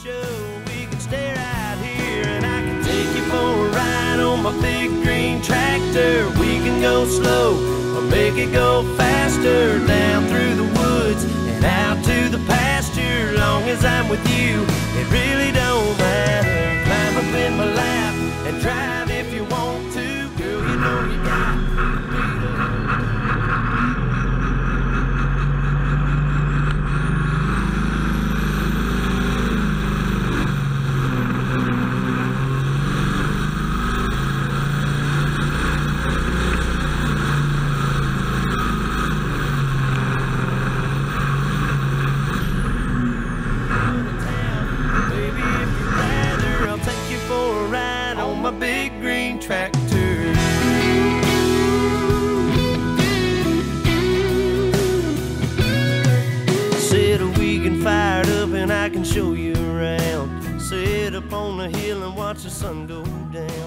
show. We can stay right here and I can take you for a ride on my big green tractor. We can go slow or make it go faster, down through the woods and out to the pasture. Long as I'm with you, it really don't matter. Climb up in my lap and drive if you want to. Girl, you know you got me. My big green tractor. Set a weekend fired up and I can show you around. Sit up on the hill and watch the sun go down.